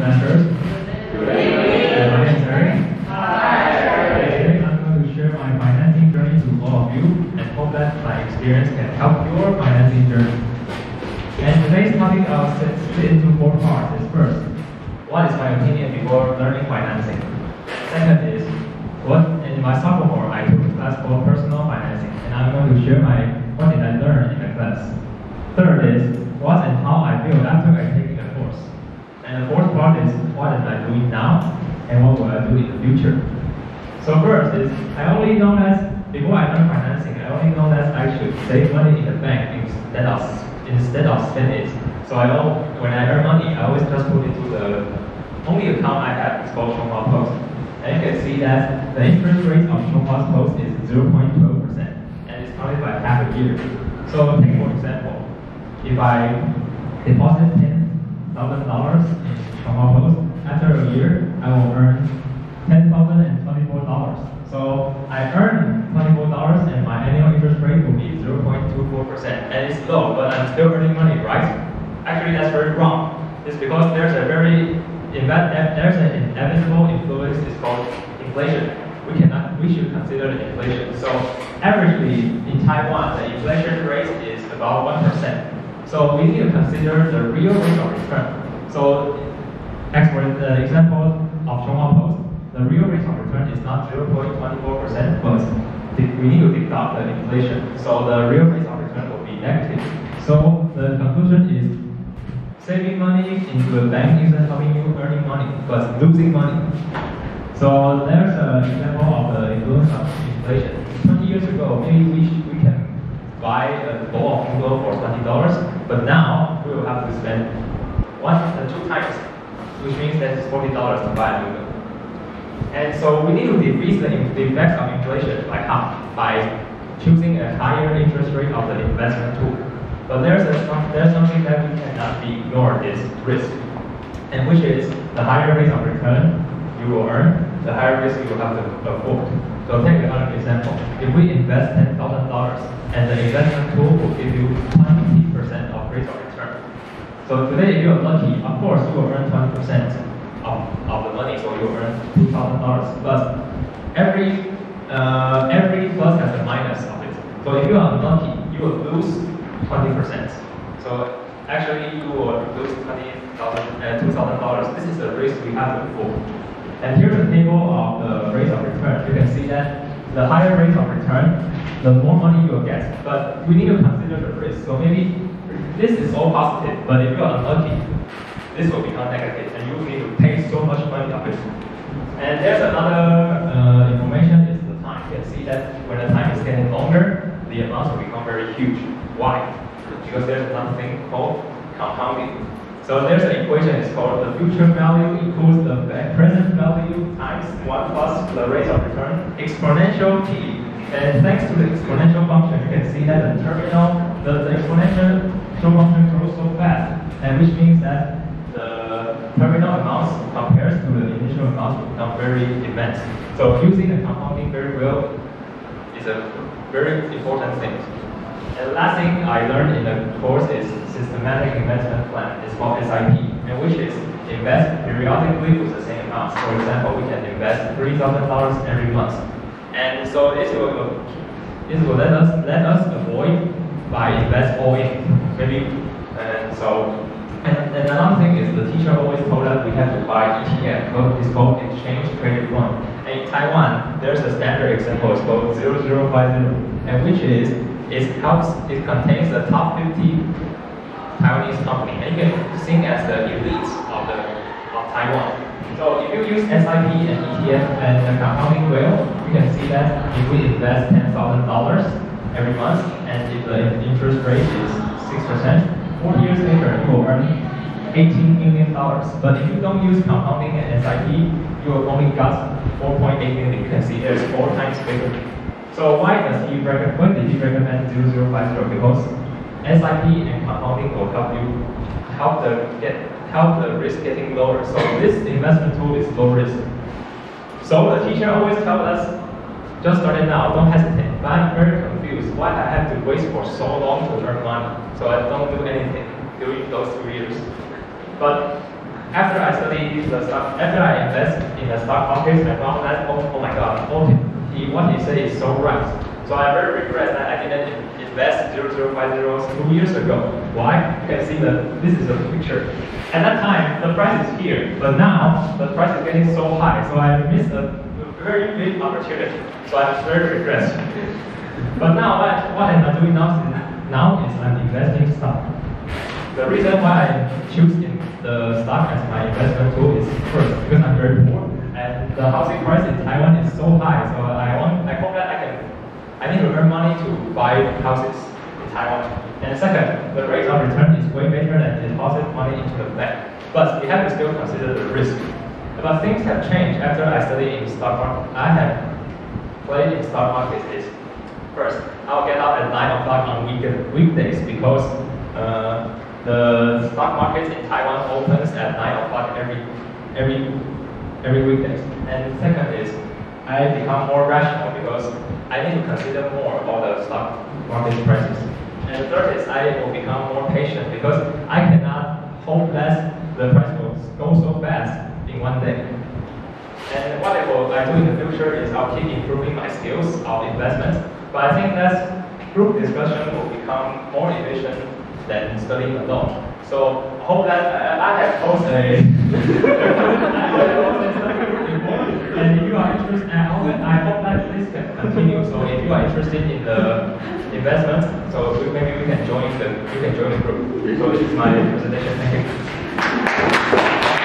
semesters. Good evening. My name is Jair. Today I'm going to share my financing journey to all of you and hope that my experience can help your financing journey. And today's topic I'll split into 4 parts. Is first, what is my opinion before learning financing? Second is, in my sophomore I took a class called personal financing, and I'm going to share what did I learn in the class. Third is, what and how I feel after I taking a course. And the fourth part is, what am I doing now and what will I do in the future. So first is, I only know that before I learn financing, I only know that I should save money in the bank instead of spend it. So I know when I earn money, I always just put it to the only account I have is called Chonghua Post. And you can see that the interest rate of Chonghua Post is 0.12%, and it's counted by half a year. So take for example, if I deposit $10,000 in Chonghua Post, after a year, I will earn $10,024. So I earn $24 and my annual interest rate will be 0.24%. And it's low, but I'm still earning money, right? Actually, that's very wrong. It's because there's an inevitable influence, it's called inflation. We should consider the inflation. So averagely in Taiwan, the inflation rate is about 1%. So we need to consider the real rate of return. So as for the example of Chonghua Post, the real rate of return is not 0.24%, but we need to deduct the inflation. So the real rate of return will be negative. So the conclusion is, saving money into the bank isn't helping you earning money, but losing money. So there's an example of the influence of inflation. 20 years ago, maybe we can buy a bowl of noodles for $20, but now we will have to spend 2 times, which means that it's $40 to buy a noodle. And so we need to decrease the effects of inflation by half by choosing a higher interest rate of the investment tool. But there's something that we cannot be ignored, is risk, and which is the higher rate of return you will earn, the higher risk you will have to afford. So take another example. If we invest $10,000 and the investment tool will give you 20% of rate of return. So today, if you're lucky, of course you will earn 20% of the money, so you will earn $2,000. But every plus has a minus of it. So if you are unlucky, you will lose 20%. So actually, you will lose $2,000. This is the risk we have to afford. And here's a table of the rate of return. You can see that the higher rate of return, the more money you will get. But we need to consider the risk. So maybe this is all positive, but if you are unlucky, this will become negative, and you need to pay so much money of it. And there's another information is the time. You can see that when the time is getting longer, the amounts will become very huge. Why? Because there's something called compounding. So there's an equation, it's called the future value equals the present value times 1 plus the rate of return, exponential t. And thanks to the exponential function, you can see that the exponential function grows so fast, and which means that the terminal amounts compared to the initial amounts will become very immense. So using the compounding very well is a very important thing. And the last thing I learned in the course is systematic investment plan. It's called SIP, and which is invest periodically with the same amounts. For example, we can invest $3,000 every month, and so this will let us avoid by invest all in. Maybe and another thing is the teacher always told us we have to buy ETF. It's called exchange traded fund. And in Taiwan, there's a standard example. It's called 0050, and which is it contains the top 50 Taiwanese company, and you can sing as the elites of Taiwan. So if you use SIP and ETF and the compounding well, you can see that if we invest $10,000 every month, and if the interest rate is 6%, 4 years later you will earn $18 million. But if you don't use compounding and SIP, you will only got 4.8 million. You can see there's 4 times bigger. So why did he recommend 0050? Because SIP and compounding will help the risk getting lower. So this investment tool is low risk. So the teacher always tells us, just start it now, don't hesitate. But I'm very confused why I have to wait for so long to earn money. So I don't do anything during those 2 years. But after I study the stock, after I invest in the stock market, I found that oh my god, what he said is so right. So I very regret that I didn't invest 0050 2 years ago. Why? You can see that this is a picture. At that time, the price is here, but now the price is getting so high, so I missed a very big opportunity. So I'm very regret. But now what I'm doing now is I'm investing stock. The reason why I choose the stock as my investment tool is first because I'm very poor and the housing price in Taiwan is so high. So I hope that I need to earn money to buy houses in Taiwan. And second, the rate of return is way better than deposit money into the bank. But we have to still consider the risk. But things have changed after I studied in stock market. I have played in stock market is first, I'll get up at 9 o'clock on weekdays because the stock market in Taiwan opens at 9 o'clock every weekdays. And second is I become more rational because I need to consider more about the stock market prices. And third is I will become more patient because I cannot hope that the price will go so fast in one day. And what I do in the future is I'll keep improving my skills of investment. But I think that group discussion will become more efficient than studying alone. So I hope that I have posted a and if you are interested, I hope that this can continue. So if you are interested in the investment, so maybe you can join the group. So this is my presentation. Thank you.